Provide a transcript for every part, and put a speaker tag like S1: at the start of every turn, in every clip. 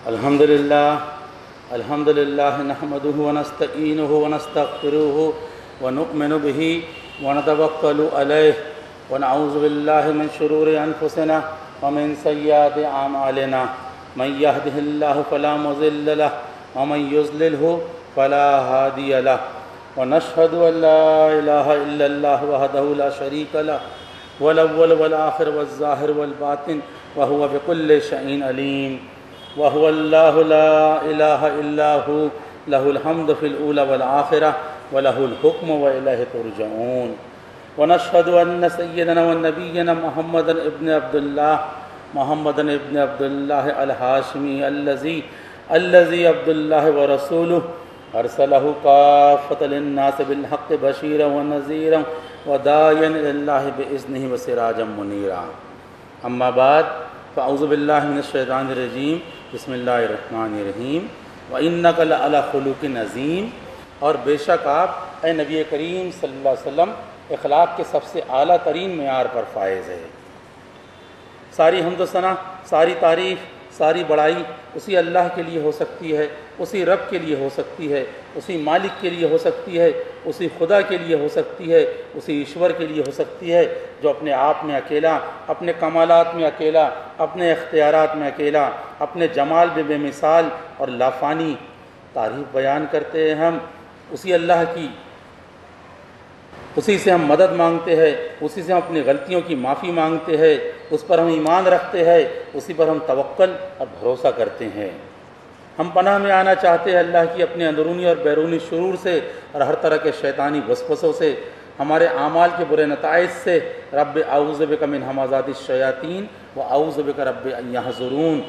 S1: الحمد للہ نحمده ونستعینه ونستغفره ونؤمن به ونتوکل علیہ ونعوذ باللہ من شرور انفسنا ومن سیئات اعمالنا من يهده الله فلا مضل له ومن يضلل فلا هادي له ونشهد ان لا اله الا الله وحده لا شريك له والاول والآخر والظاهر والباطن وهو بكل شيء عليم وهو الله لا إله إلا هو له الحمد في الأولى والآخرة وله الحكم وإليه ترجعون ونشهد أن سيدنا ونبينا محمد ابن عبد الله الهاشمي الذي عبد الله ورسوله أرسله كافة للناس بالحق بشيرا ونذيرا وداعيا إلى الله بإذنه وسراجا منيرا أما بعد فأعوذ بالله من الشيطان الرجيم بسم اللہ الرحمن الرحیم وَإِنَّكَ لَعَلَىٰ خُلُقٍ عَظِيمٍ، اور بے شک آپ اے نبی کریم صلی اللہ علیہ وسلم اخلاق کے سب سے اعلیٰ ترین معیار پر فائز ہے۔ ساری حمد و ثنا، ساری تعریف، ساری بڑائی اسی اللہ کے لیے ہو سکتی ہے، اسی رب کے لیے ہو سکتی ہے، اسی مالک کے لیے ہو سکتی ہے، اسی خدا کے لیے ہو سکتی ہے، اسی ایشور کے لیے ہو سکتی ہے جو اپنے آپ میں اکیلا، اپنے کمالات میں اکیلا، اپنے اختیارات میں اکیلا، اپنے جمال میں بے مثال اور لافانی تعریف بیان کرتے ہیں۔ ہم اسی اللہ کی، اسی سے ہم مدد مانگتے ہیں، اسی سے ہم اپنی غلطیوں کی معافی مانگتے ہیں، اس پر ہم ایمان رکھتے ہیں، اسی پر ہم توکل اور بھروسہ کرتے ہیں۔ ہم پناہ میں آنا چاہتے ہیں اللہ کی اپنے اندرونی اور بیرونی شرور سے اور ہر طرح کے شیطانی وسوسوں سے، ہمارے اعمال کے برے نتائج سے۔ رب اعوذ بک من ہمزات الشیاطین و اعوذ بک رب ان یحضرون۔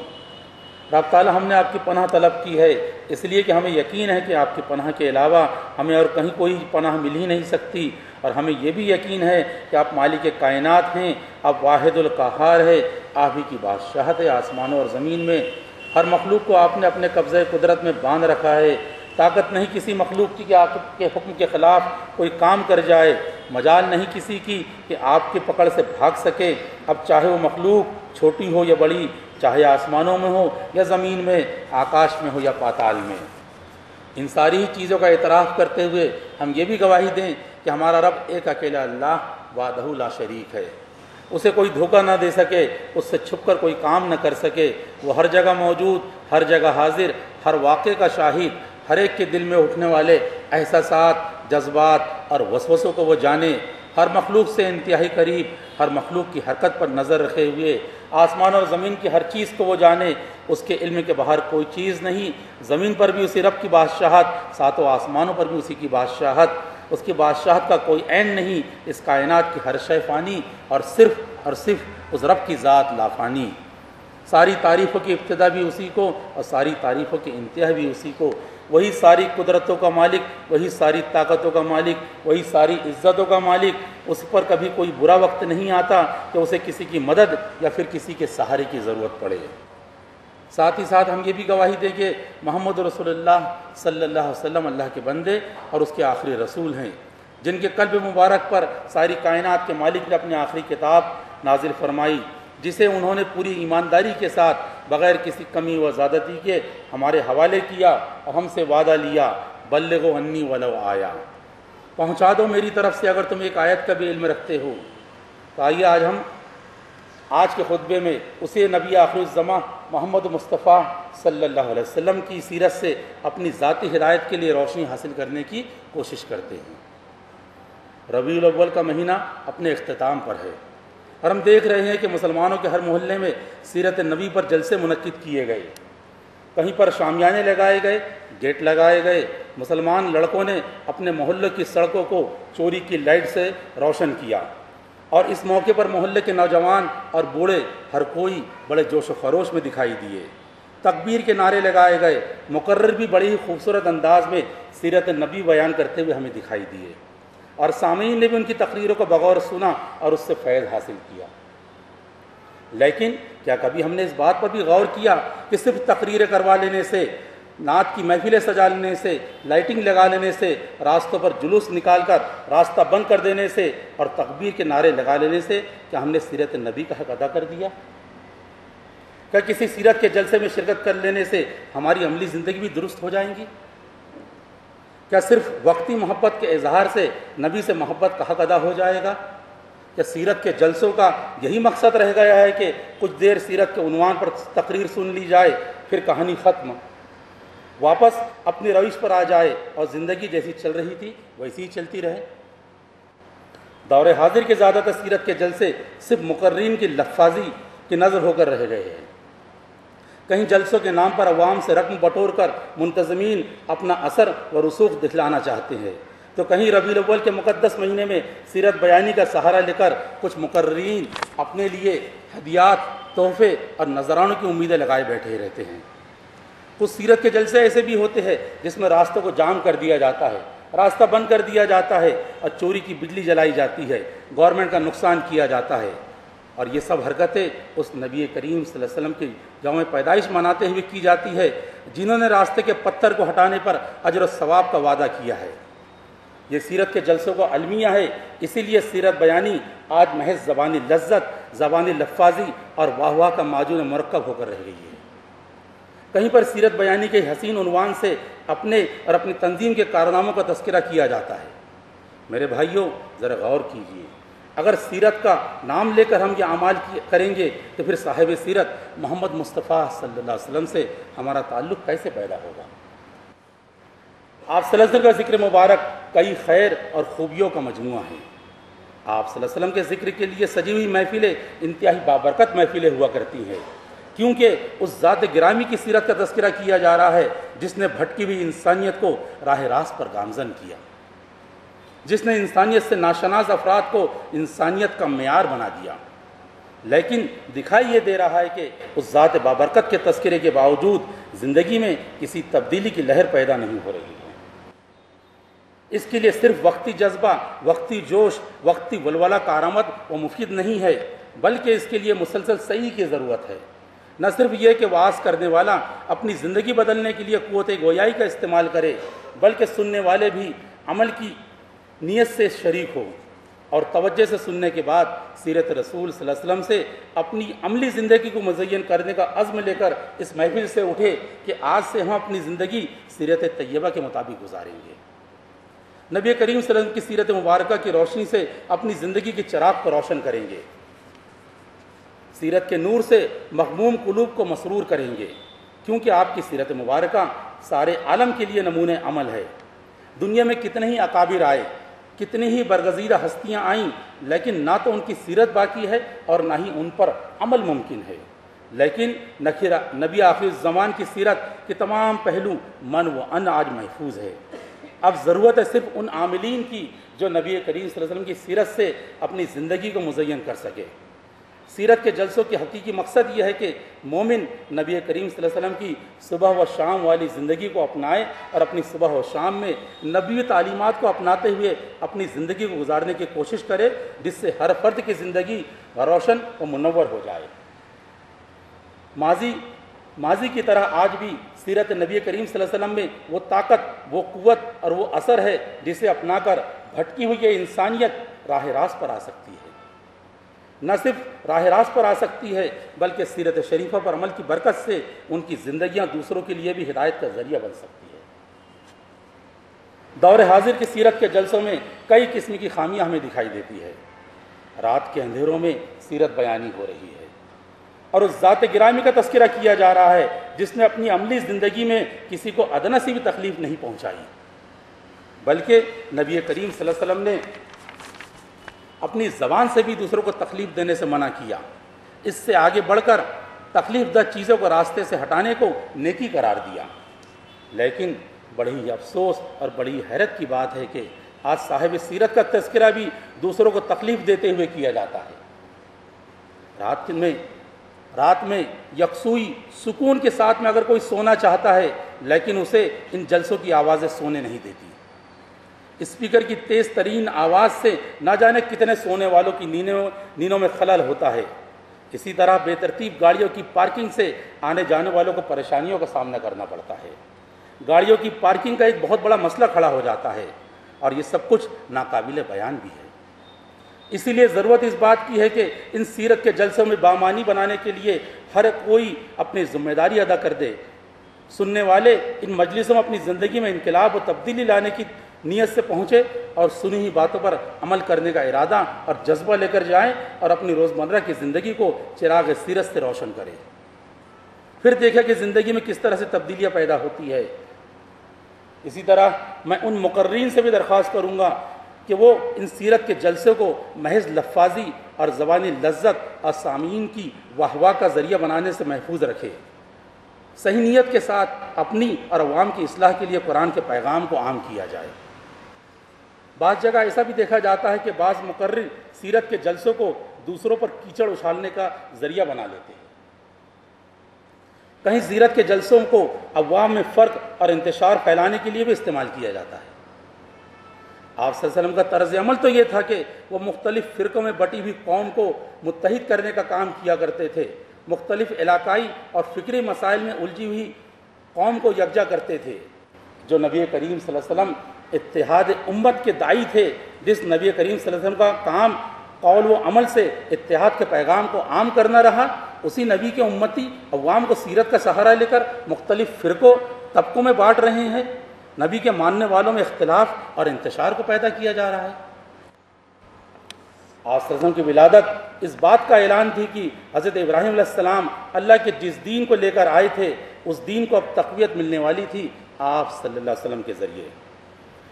S1: رب تعالیٰ ہم نے آپ کی پناہ طلب کی ہے اس لیے کہ ہمیں یقین ہے کہ آپ کی پناہ کے علاوہ ہمیں اور کہیں کوئی پناہ مل ہی نہیں سکتی، اور ہمیں یہ بھی یقین ہے کہ آپ مالک کائنات ہیں، آپ واحد القہار ہے، آپ ہی کی بادشاہت ہے آسمانوں اور زمین میں۔ ہر مخلوق کو آپ نے اپنے قبضۂ قدرت میں باندھ رکھا ہے، طاقت نہیں کسی مخلوق کی کہ آپ کے حکم کے خلاف کوئی کام کر جائے، مجال نہیں کسی کی کہ آپ کی پکڑ سے بھاگ سکے۔ اب چاہے وہ مخلوق چھوٹی ہو یا بڑی، چاہے آسمانوں میں ہو یا زمین میں، آکاش میں ہو یا پاتال میں، ان ساری ہی چیزوں کا اعتراف کرتے ہوئے ہم یہ بھی گواہی دیں کہ ہمارا رب ایک اکیلا اللہ وحدہ لا شریک ہے، اسے کوئی دھوکہ نہ دے سکے، اس سے چھپ کر کوئی کام نہ کر سکے۔ وہ ہر جگہ موجود، ہر جگہ حاضر، ہر واقعے کا شاہد، ہر ایک کے دل میں اٹھنے والے احساسات، جذبات اور وسوسوں کو وہ جانے، ہر مخلوق سے انتہائی قریب، ہر مخلوق کی حرکت پر نظر رکھے ہوئے، آسمان اور زمین کی ہر چیز کو وہ جانے، اس کے علم کے باہر کوئی چیز نہیں۔ زمین پر بھی اسی رب کی بادشاہت، ساتوں آسمانوں پر بھی اسی کی بادشاہت، اس کی بادشاہت کا کوئی عین نہیں۔ اس کائنات کی ہر شے فانی اور صرف اس رب کی ذات لافانی۔ ساری تعریفوں کی ابتدا بھی اسی کو اور ساری تعریفوں کی انتہا بھی اسی کو۔ وہی ساری قدرتوں کا مالک، وہی ساری طاقتوں کا مالک، وہی ساری عزتوں کا مالک۔ اس پر کبھی کوئی برا وقت نہیں آتا کہ اسے کسی کی مدد یا پھر کسی کے سہارے کی ضرورت پڑے۔ ساتھ ہی ساتھ ہم یہ بھی گواہی دیں کہ محمد رسول اللہ صلی اللہ علیہ وسلم اللہ کے بندے اور اس کے آخری رسول ہیں، جن کے قلب مبارک پر ساری کائنات کے مالک نے اپنی آخری کتاب نازل فرمائی، جسے انہوں نے پوری ایمانداری کے ساتھ بغیر کسی کمی و زیادتی کے ہمارے حوالے کیا اور ہم سے وعدہ لیا، بلغوا انی ولو آیا، پہنچا دو میری طرف سے اگر تم ایک آیت کا بھی علم رکھتے ہو۔ تو آئیے آج کے خطبے میں اسے نبی آخر الزماں محمد مصطفیٰ صلی اللہ علیہ وسلم کی سیرت سے اپنی ذاتی ہدایت کے لیے روشنی حاصل کرنے کی کوشش کرتے ہیں۔ ربیع الاول کا مہینہ اپنے اختتام پر ہے اور ہم دیکھ رہے ہیں کہ مسلمانوں کے ہر محلے میں سیرت نبی پر جلسے منعقد کیے گئے، کہیں پر شامیانے لگائے گئے، گیٹ لگائے گئے، مسلمان لڑکوں نے اپنے محلے کی سڑکوں کو چوری کی لائٹ سے روشن کیا، اور اس موقع پر محلے کے نوجوان اور بوڑھے ہر کوئی بڑے جوش و خروش میں دکھائی دیے، تکبیر کے نعرے لگائے گئے، مقرر بھی بڑی ہی خوبصورت انداز میں سیرت نبی بیان کرتے ہوئے ہمیں دکھائی دیے، اور سامعین نے بھی ان کی تقریروں کو بغور سنا اور اس سے فیض حاصل کیا۔ لیکن کیا کبھی ہم نے اس بات پر بھی غور کیا کہ صرف تقریریں کروا لینے سے، نعت کی محفلیں سجا لینے سے، لائٹنگ لگا لینے سے، راستوں پر جلوس نکال کر راستہ بند کر دینے سے اور تکبیر کے نعرے لگا لینے سے کیا ہم نے سیرت نبی کا حق ادا کر دیا؟ کیا کسی سیرت کے جلسے میں شرکت کر لینے سے ہماری عملی زندگی بھی درست ہو جائیں گی؟ کیا صرف وقتی محبت کے اظہار سے نبی سے محبت کا حق ادا ہو جائے گا؟ کیا سیرت کے جلسوں کا یہی مقصد رہ گیا ہے کہ کچھ دیر سیرت کے عنوان پر تقریر سن لی جائے، پھر کہانی ختم، واپس اپنی روش پر آ جائے اور زندگی جیسی چل رہی تھی ویسی ہی چلتی رہے؟ دور حاضر کے زیادہ تر سیرت کے جلسے صرف مقررین کی لفاظی کی نظر ہو کر رہ گئے ہیں۔ کہیں جلسوں کے نام پر عوام سے رقم بٹور کر منتظمین اپنا اثر و رسوخ دکھلانا چاہتے ہیں، تو کہیں ربیع الاول کے مقدس مہینے میں سیرت بیانی کا سہارا لے کر کچھ مقررین اپنے لیے ہدیات، تحفے اور نذرانوں کی امیدیں لگائے بیٹھے رہتے ہیں۔ کچھ سیرت کے جلسے ایسے بھی ہوتے ہیں جس میں راستوں کو جام کر دیا جاتا ہے، راستہ بند کر دیا جاتا ہے اور چوری کی بجلی جلائی جاتی ہے، گورنمنٹ کا نقصان کیا جاتا ہے، اور یہ سب حرکتیں اس نبی کریم صلی اللہ علیہ وسلم کی یوم پیدائش مناتے ہوئے کی جاتی ہے، جنہوں نے راستے کے پتھر کو ہٹانے پر اجر و ثواب کا وعدہ کیا ہے۔ یہ سیرت کے جلسوں کو المیہ ہے، اسی لیے سیرت بیانی آج محض زبانی لذت، زبانی لفاظی اور واہ واہ کا معجون مرکب ہو کر رہ گئی ہے۔ کہیں پر سیرت بیانی کے حسین عنوان سے اپنے اور اپنی تنظیم کے کارناموں کا تذکرہ کیا جاتا ہے۔ میرے بھائیوں، ذرا غور کیجیے، اگر سیرت کا نام لے کر ہم یہ اعمال کریں گے تو پھر صاحب سیرت محمد مصطفیٰ صلی اللہ علیہ وسلم سے ہمارا تعلق کیسے پیدا ہوگا؟ آپ صلی اللہ علیہ وسلم کا ذکر مبارک کئی خیر اور خوبیوں کا مجموعہ ہے۔ آپ صلی اللہ علیہ وسلم کے ذکر کے لیے سجی ہوئی محفلیں انتہائی بابرکت محفلیں ہوا کرتی ہیں، کیونکہ اس ذات گرامی کی سیرت کا تذکرہ کیا جا رہا ہے جس نے بھٹکی ہوئی انسانیت کو راہ راست پر گامزن کیا، جس نے انسانیت سے ناشناس افراد کو انسانیت کا معیار بنا دیا، لیکن دکھائی یہ دے رہا ہے کہ اس ذات بابرکت کے تذکرے کے باوجود زندگی میں کسی تبدیلی کی لہر پیدا نہیں ہو رہی ہے۔ اس کے لیے صرف وقتی جذبہ، وقتی جوش، وقتی ولولہ کارآمد وہ مفید نہیں ہے، بلکہ اس کے لیے مسلسل صحیح کی ضرورت ہے۔ نہ صرف یہ کہ وعظ کرنے والا اپنی زندگی بدلنے کے لیے قوت گویائی کا استعمال کرے، بلکہ سننے والے بھی عمل کی نیت سے شریک ہو اور توجہ سے سننے کے بعد سیرت رسول صلی اللہ علیہ وسلم سے اپنی عملی زندگی کو مزین کرنے کا عزم لے کر اس محفل سے اٹھے کہ آج سے ہم اپنی زندگی سیرت طیبہ کے مطابق گزاریں گے، نبی کریم صلی اللہ علیہ وسلم کی سیرت مبارکہ کی روشنی سے اپنی زندگی کے چراغ کو روشن کریں گے، سیرت کے نور سے مغموم قلوب کو مسرور کریں گے، کیونکہ آپ کی سیرت مبارکہ سارے عالم کے لیے نمونۂ عمل ہے۔ دنیا میں کتنے ہی اکابر آئے، کتنی ہی برگزیدہ ہستیاں آئیں، لیکن نہ تو ان کی سیرت باقی ہے اور نہ ہی ان پر عمل ممکن ہے، لیکن نبی آخر الزمان کی سیرت کے تمام پہلو من و ان آج محفوظ ہے۔ اب ضرورت ہے صرف ان عاملین کی جو نبی کریم صلی اللہ علیہ وسلم کی سیرت سے اپنی زندگی کو مزین کر سکے۔ سیرت کے جلسوں کی حقیقی مقصد یہ ہے کہ مومن نبی کریم صلی اللہ علیہ وسلم کی صبح و شام والی زندگی کو اپنائے اور اپنی صبح و شام میں نبوی تعلیمات کو اپناتے ہوئے اپنی زندگی کو گزارنے کی کوشش کرے، جس سے ہر فرد کی زندگی روشن و منور ہو جائے۔ ماضی کی طرح آج بھی سیرت نبی کریم صلی اللہ علیہ وسلم میں وہ طاقت، وہ قوت اور وہ اثر ہے جسے اپنا کر بھٹکی ہوئی یہ انسانیت راہ راست پر آ سکتی ہے۔ نہ صرف راہ راست پر آ سکتی ہے بلکہ سیرت شریفہ پر عمل کی برکت سے ان کی زندگیاں دوسروں کے لیے بھی ہدایت کا ذریعہ بن سکتی ہے۔ دور حاضر کی سیرت کے جلسوں میں کئی قسم کی خامیاں ہمیں دکھائی دیتی ہے۔ رات کے اندھیروں میں سیرت بیانی ہو رہی ہے اور اس ذات گرامی کا تذکرہ کیا جا رہا ہے جس نے اپنی عملی زندگی میں کسی کو ادنیٰ سی بھی تکلیف نہیں پہنچائی، بلکہ نبی کریم صلی اللہ علیہ وسلم نے اپنی زبان سے بھی دوسروں کو تکلیف دینے سے منع کیا۔ اس سے آگے بڑھ کر تکلیف دہ چیزوں کو راستے سے ہٹانے کو نیکی قرار دیا، لیکن بڑی افسوس اور بڑی حیرت کی بات ہے کہ آج صاحب سیرت کا تذکرہ بھی دوسروں کو تکلیف دیتے ہوئے کیا جاتا ہے۔ رات میں یکسوئی سکون کے ساتھ میں اگر کوئی سونا چاہتا ہے، لیکن اسے ان جلسوں کی آوازیں سونے نہیں دیتی۔ اسپیکر کی تیز ترین آواز سے نہ جانے کتنے سونے والوں کی نیندوں میں خلل ہوتا ہے۔ اسی طرح بے ترتیب گاڑیوں کی پارکنگ سے آنے جانے والوں کو پریشانیوں کا سامنا کرنا پڑتا ہے۔ گاڑیوں کی پارکنگ کا ایک بہت بڑا مسئلہ کھڑا ہو جاتا ہے اور یہ سب کچھ ناقابل بیان بھی ہے۔ اسی لیے ضرورت اس بات کی ہے کہ ان سیرت کے جلسوں میں بامانی بنانے کے لیے ہر کوئی اپنی ذمہ داری ادا کر دے. سننے والے ان مجلسوں میں اپنی زندگی میں انقلاب و تبدیلی لانے کی نیت سے پہنچے اور سنی ہوئی باتوں پر عمل کرنے کا ارادہ اور جذبہ لے کر جائیں اور اپنی روزمرہ کی زندگی کو چراغ سیرت سے روشن کریں. پھر دیکھیں کہ زندگی میں کس طرح سے تبدیلیاں پیدا ہوتی ہے. اسی طرح میں ان مقررین سے بھی درخواست کروں گا کہ وہ ان سیرت کے جلسے کو محض لفاظی اور زبانی لذت اور سامعین کی واہ واہ کا ذریعہ بنانے سے محفوظ رکھے. صحیح نیت کے ساتھ اپنی اور عوام کی اصلاح کے لیے قرآن کے پیغام کو عام کیا جائے. بعض جگہ ایسا بھی دیکھا جاتا ہے کہ بعض مقرر سیرت کے جلسوں کو دوسروں پر کیچڑ اچھالنے کا ذریعہ بنا لیتے ہیں. کہیں سیرت کے جلسوں کو عوام میں فرق اور انتشار پھیلانے کے لیے بھی استعمال کیا جاتا ہے. آپ صلی اللہ علیہ وسلم کا طرز عمل تو یہ تھا کہ وہ مختلف فرقوں میں بٹی ہوئی قوم کو متحد کرنے کا کام کیا کرتے تھے. مختلف علاقائی اور فکری مسائل میں الجھی ہوئی قوم کو یکجا کرتے تھے. جو نبی کریم صلی اللہ علیہ وسلم اتحاد امت کے داعی تھے، جس نبی کریم صلی اللہ علیہ وسلم کا کام قول و عمل سے اتحاد کے پیغام کو عام کرنا رہا، اسی نبی کے امتی عوام کو سیرت کا سہارا لے کر مختلف فرقوں طبقوں میں بانٹ رہے ہیں. نبی کے ماننے والوں میں اختلاف اور انتشار کو پیدا کیا جا رہا ہے. آپ صلی اللہ علیہ وسلم کی ولادت اس بات کا اعلان تھی کہ حضرت ابراہیم علیہ السلام اللہ کے جس دین کو لے کر آئے تھے اس دین کو اب تقویت ملنے والی تھی آپ صلی اللہ علیہ وسلم کے ذریعے.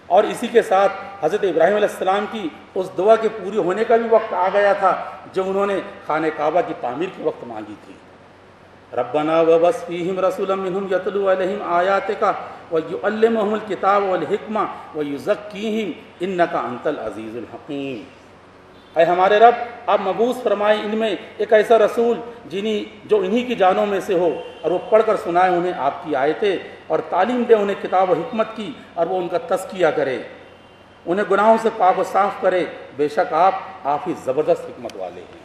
S1: اور اسی کے ساتھ حضرت ابراہیم علیہ السلام کی اس دعا کے پوری ہونے کا بھی وقت آ گیا تھا جو انہوں نے خانہ کعبہ کی تعمیر کے وقت مانگی تھی. ربنا وبعث فیہم رسولا منہم یتلو علیہم آیاتک ویعلمہم الکتاب والحکمہ ویزکیہم انک انت العزیز الحکیم. اے ہمارے رب، آپ مبعوث فرمائیں ان میں ایک ایسا رسول جو انہی کی جانوں میں سے ہو، اور وہ پڑھ کر سنائے انہیں آپ کی آیتیں اور تعلیم دے انہیں کتاب و حکمت کی، اور وہ ان کا تزکیہ کرے، انہیں گناہوں سے پاک و صاف کرے. بے شک آپ ہی زبردست حکمت والے ہیں.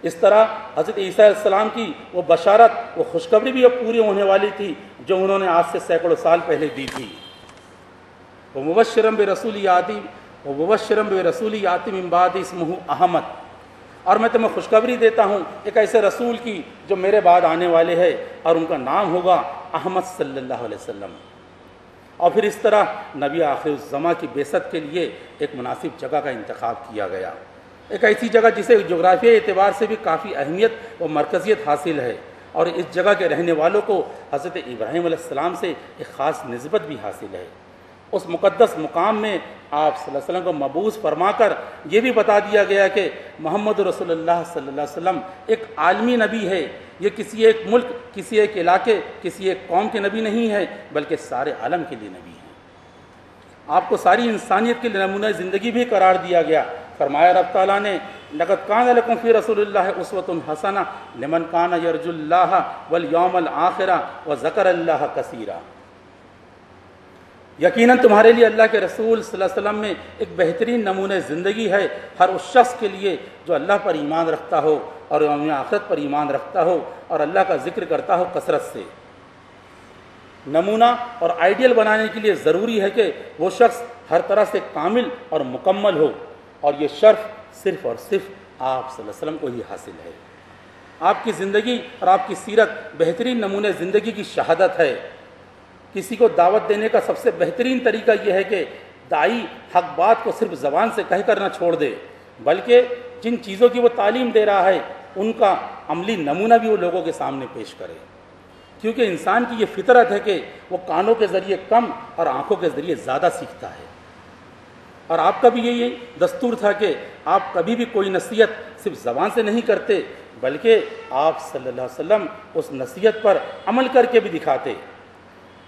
S1: اس طرح حضرت عیسیٰ علیہ السلام کی وہ بشارت، وہ خوشخبری بھی اب پوری ہونے والی تھی جو انہوں نے آج سے سینکڑوں سال پہلے دی تھی. وہ مبشرم برسول یاتی من بعد اسمہ احمد، اور میں تمہیں خوشخبری دیتا ہوں ایک ایسے رسول کی جو میرے بعد آنے والے ہیں اور ان کا نام ہوگا احمد صلی اللہ علیہ وسلم. اور پھر اس طرح نبی آخر الزماں کی بعثت کے لیے ایک مناسب جگہ کا انتخاب کیا گیا. ایک ایسی جگہ جسے جغرافیائی اعتبار سے بھی کافی اہمیت و مرکزیت حاصل ہے، اور اس جگہ کے رہنے والوں کو حضرت ابراہیم علیہ السلام سے ایک خاص نسبت بھی حاصل ہے. اس مقدس مقام میں آپ صلی اللہ علیہ وسلم کو مبعوث فرما کر یہ بھی بتا دیا گیا کہ محمد رسول اللہ صلی اللہ علیہ وسلم ایک عالمی نبی ہے. یہ کسی ایک ملک، کسی ایک علاقے، کسی ایک قوم کے نبی نہیں ہے، بلکہ سارے عالم کے لیے نبی ہیں. آپ کو ساری انسانیت کے لیے نمونہ زندگی بھی قرار دیا گیا. فرمایا رب تعالیٰ نے لقد کان لکم فی رسول اللہ اسوۃ حسنہ لمن کان یرجو اللہ والیوم الآخر وذکر اللہ کثیرا. یقیناً تمہارے لیے اللہ کے رسول صلی اللہ علیہ وسلم میں ایک بہترین نمونہ زندگی ہے ہر اس شخص کے لیے جو اللہ پر ایمان رکھتا ہو اور یوم آخرت پر ایمان رکھتا ہو اور اللہ کا ذکر کرتا ہو کثرت سے. نمونہ اور آئیڈیل بنانے کے لیے ضروری ہے کہ وہ شخص ہر طرح سے کامل اور مکمل ہو، اور یہ شرف صرف اور صرف آپ صلی اللہ علیہ وسلم کو ہی حاصل ہے. آپ کی زندگی اور آپ کی سیرت بہترین نمونہ زندگی کی شہادت ہے. کسی کو دعوت دینے کا سب سے بہترین طریقہ یہ ہے کہ داعی حق بات کو صرف زبان سے کہہ کر نہ چھوڑ دے، بلکہ جن چیزوں کی وہ تعلیم دے رہا ہے ان کا عملی نمونہ بھی وہ لوگوں کے سامنے پیش کرے. کیونکہ انسان کی یہ فطرت ہے کہ وہ کانوں کے ذریعے کم اور آنکھوں کے ذریعے زیادہ سیکھتا ہے. اور آپ کا بھی یہی دستور تھا کہ آپ کبھی بھی کوئی نصیحت صرف زبان سے نہیں کرتے، بلکہ آپ صلی اللہ علیہ وسلم اس نصیحت پر عمل کر کے بھی دکھاتے.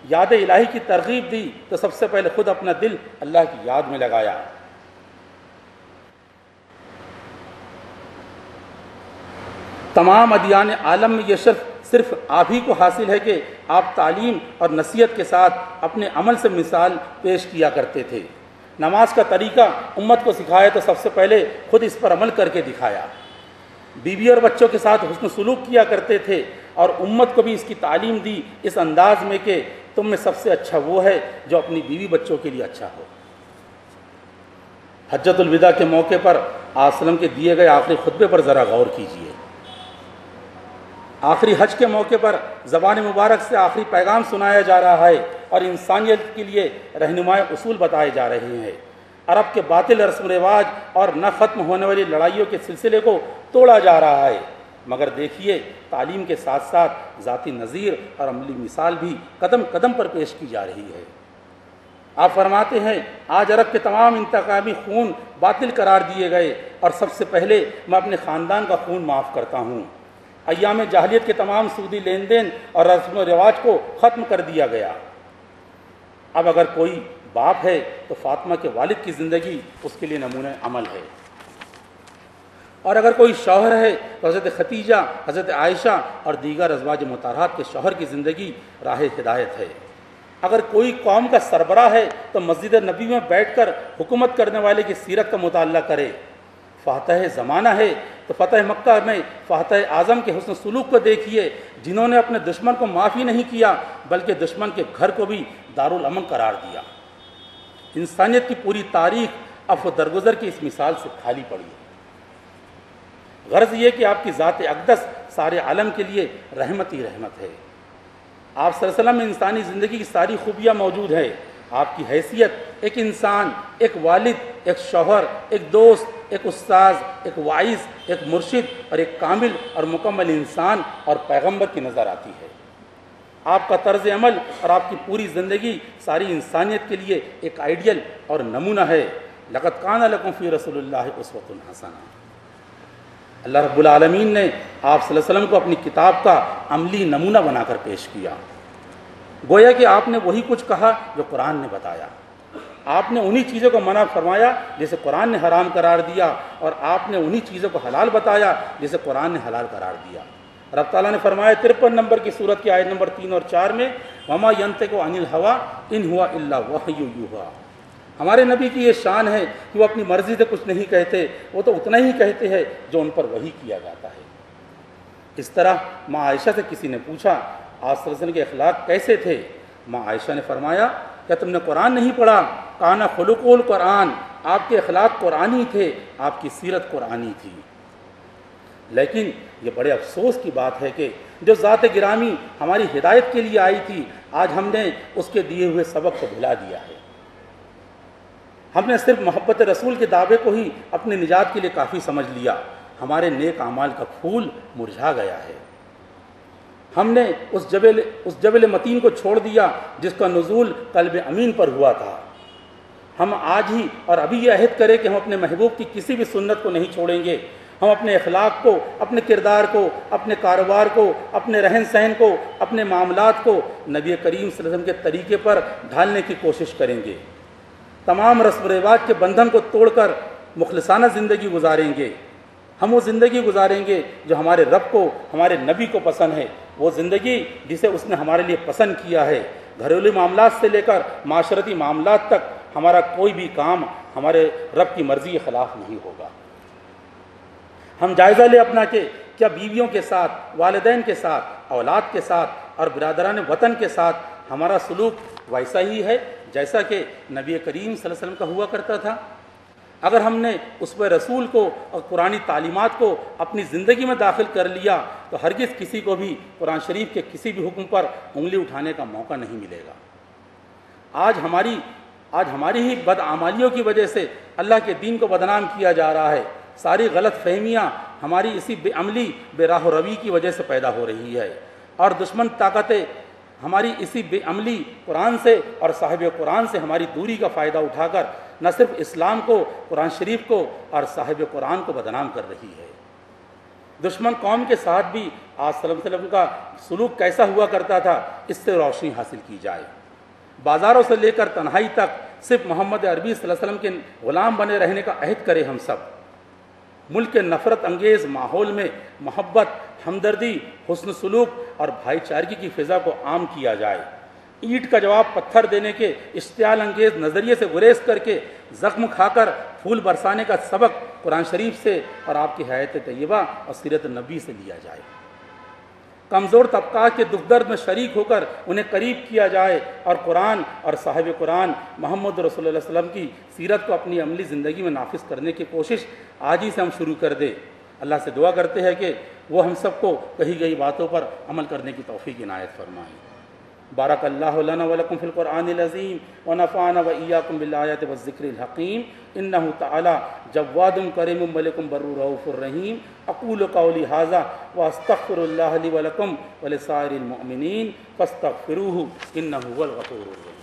S1: یاد الہی کی ترغیب دی تو سب سے پہلے خود اپنا دل اللہ کی یاد میں لگایا. تمام ادیان عالم میں یہ صرف آپ ہی کو حاصل ہے کہ آپ تعلیم اور نصیحت کے ساتھ اپنے عمل سے مثال پیش کیا کرتے تھے. نماز کا طریقہ امت کو سکھایا تو سب سے پہلے خود اس پر عمل کر کے دکھایا. بیوی اور بچوں کے ساتھ حسن سلوک کیا کرتے تھے اور امت کو بھی اس کی تعلیم دی اس انداز میں کہ تم میں سب سے اچھا وہ ہے جو اپنی بیوی بچوں کے لیے اچھا ہو. حجۃ الوداع کے موقع پر آپ وسلم کے دیے گئے آخری خطبے پر ذرا غور کیجیے. آخری حج کے موقع پر زبان مبارک سے آخری پیغام سنایا جا رہا ہے اور انسانیت کے لیے رہنمائی اصول بتائے جا رہے ہیں۔ عرب کے باطل رسم و رواج اور نہ ختم ہونے والی لڑائیوں کے سلسلے کو توڑا جا رہا ہے، مگر دیکھیے تعلیم کے ساتھ ساتھ ذاتی نظیر اور عملی مثال بھی قدم قدم پر پیش کی جا رہی ہے۔ آپ فرماتے ہیں آج عرب کے تمام انتقامی خون باطل قرار دیے گئے اور سب سے پہلے میں اپنے خاندان کا خون معاف کرتا ہوں۔ ایام جاہلیت کے تمام سودی لین دین اور رسم و رواج کو ختم کر دیا گیا۔ اب اگر کوئی باپ ہے تو فاطمہ کے والد کی زندگی اس کے لیے نمونہ عمل ہے، اور اگر کوئی شوہر ہے تو حضرت ختیجہ، حضرت عائشہ اور دیگر ازواج مطہرات کے شوہر کی زندگی راہ ہدایت ہے۔ اگر کوئی قوم کا سربراہ ہے تو مسجد نبی میں بیٹھ کر حکومت کرنے والے کی سیرت کا مطالعہ کرے۔ فاتح زمانہ ہے تو فتح مکہ میں فاتح اعظم کے حسن سلوک کو دیکھیے، جنہوں نے اپنے دشمن کو معاف ہی نہیں کیا بلکہ دشمن کے گھر کو بھی دارالامن قرار دیا۔ انسانیت کی پوری تاریخ عفو درگزر کی اس مثال سے خالی پڑی ہے۔ غرض یہ کہ آپ کی ذات اقدس سارے عالم کے لیے رحمت ہی رحمت ہے۔ آپ صلی اللہ علیہ وسلم میں انسانی زندگی کی ساری خوبیاں موجود ہیں۔ آپ کی حیثیت ایک انسان، ایک والد، ایک شوہر، ایک دوست، ایک استاذ، ایک واعظ، ایک مرشد اور ایک کامل اور مکمل انسان اور پیغمبر کی نظر آتی ہے۔ آپ کا طرز عمل اور آپ کی پوری زندگی ساری انسانیت کے لیے ایک آئیڈیل اور نمونہ ہے۔ لقد کان لکم فی رسول اللہ اسوۃ حسنہ۔ اللہ رب العالمین نے آپ صلی اللہ علیہ وسلم کو اپنی کتاب کا عملی نمونہ بنا کر پیش کیا۔ گویا کہ آپ نے وہی کچھ کہا جو قرآن نے بتایا۔ آپ نے انہی چیزوں کو منع فرمایا جسے قرآن نے حرام قرار دیا، اور آپ نے انہی چیزوں کو حلال بتایا جسے قرآن نے حلال قرار دیا۔ رب تعالیٰ نے فرمایا 53 نمبر کی سورت کی آیت نمبر 3 اور 4 میں وَمَا يَنطِقُ عَنِ الْهَوَىٰ إِنْ هُوَ إِلَّا وَحْيٌ يُوحَىٰ۔ ہمارے نبی کی یہ شان ہے کہ وہ اپنی مرضی سے کچھ نہیں کہتے، وہ تو اتنا ہی کہتے ہیں جو ان پر وحی کیا جاتا ہے۔ اس طرح ماں عائشہ سے کسی نے پوچھا آپ صلی اللہ علیہ وسلم کے اخلاق کیسے تھے؟ ماں عائشہ نے فرمایا کیا تم نے قرآن نہیں پڑھا؟ کانا خلق القرآن، آپ کے اخلاق قرآنی تھے، آپ کی سیرت قرآنی تھی۔ لیکن یہ بڑے افسوس کی بات ہے کہ جو ذات گرامی ہماری ہدایت کے لیے آئی تھی، آج ہم نے اس کے دیے ہوئے سبق کو بھلا دیا ہے۔ ہم نے صرف محبت رسول کے دعوے کو ہی اپنی نجات کے لیے کافی سمجھ لیا۔ ہمارے نیک اعمال کا پھول مرجھا گیا ہے۔ ہم نے اس جبل متین کو چھوڑ دیا جس کا نزول قلب امین پر ہوا تھا۔ ہم آج ہی اور ابھی یہ عہد کریں کہ ہم اپنے محبوب کی کسی بھی سنت کو نہیں چھوڑیں گے۔ ہم اپنے اخلاق کو، اپنے کردار کو، اپنے کاروبار کو، اپنے رہن سہن کو، اپنے معاملات کو نبی کریم صلی اللہ علیہ وسلم کے طریقے پر ڈھالنے کی کوشش کریں گے۔ تمام رسم و رواج کے بندھن کو توڑ کر مخلصانہ زندگی گزاریں گے۔ ہم وہ زندگی گزاریں گے جو ہمارے رب کو، ہمارے نبی کو پسند ہے، وہ زندگی جسے اس نے ہمارے لیے پسند کیا ہے۔ گھریلو معاملات سے لے کر معاشرتی معاملات تک ہمارا کوئی بھی کام ہمارے رب کی مرضی کے خلاف نہیں ہوگا۔ ہم جائزہ لیں اپنا کہ کیا بیویوں کے ساتھ، والدین کے ساتھ، اولاد کے ساتھ اور برادران وطن کے ساتھ ہمارا سلوک ویسا ہی ہے جیسا کہ نبی کریم صلی اللہ علیہ وسلم کا ہوا کرتا تھا؟ اگر ہم نے اس پر رسول کو اور قرآنی تعلیمات کو اپنی زندگی میں داخل کر لیا تو ہرگز کسی کو بھی قرآن شریف کے کسی بھی حکم پر انگلی اٹھانے کا موقع نہیں ملے گا۔ آج ہماری ہی بدعمالیوں کی وجہ سے اللہ کے دین کو بدنام کیا جا رہا ہے۔ ساری غلط فہمیاں ہماری اسی بے عملی، بے راہ و روی کی وجہ سے پیدا ہو رہی ہے، اور دشمن طاقتیں ہماری اسی بے عملی قرآن سے اور صاحب قرآن سے ہماری دوری کا فائدہ اٹھا کر نہ صرف اسلام کو، قرآن شریف کو اور صاحب قرآن کو بدنام کر رہی ہے۔ دشمن قوم کے ساتھ بھی آپ صلی اللہ علیہ وسلم کا سلوک کیسا ہوا کرتا تھا، اس سے روشنی حاصل کی جائے۔ بازاروں سے لے کر تنہائی تک صرف محمد عربی صلی اللہ علیہ وسلم کے غلام بنے رہنے کا عہد کریں ہم سب۔ ملک کے نفرت انگیز ماحول میں محبت، ہمدردی، حسن سلوک اور بھائی چارگی کی فضا کو عام کیا جائے۔ اینٹ کا جواب پتھر دینے کے اشتعال انگیز نظریے سے گریز کر کے زخم کھا کر پھول برسانے کا سبق قرآن شریف سے اور آپ کی حیات طیبہ اور سیرت نبی سے لیا جائے۔ کمزور طبقات کے دکھ درد میں شریک ہو کر انہیں قریب کیا جائے، اور قرآن اور صاحب قرآن محمد رسول اللہ صلی اللہ علیہ وسلم کی سیرت کو اپنی عملی زندگی میں نافذ کرنے کی کوشش آج ہی سے ہم شروع کر دیں۔ اللہ سے دعا کرتے ہیں کہ وہ ہم سب کو کہی گئی باتوں پر عمل کرنے کی توفیق عنایت فرمائیں۔ بارک اللہ لنا ولکم فی القرآن العظیم ونفعنا وإیاکم بالآیات والذکر الحکیم انہ تعالی جواد کریم ملک بر رؤوف الرحیم۔ اقول قولی ھذا واستغفر اللہ لی ولکم ولسائر المؤمنین فاستغفروہ انہ هو الغفور الرحیم۔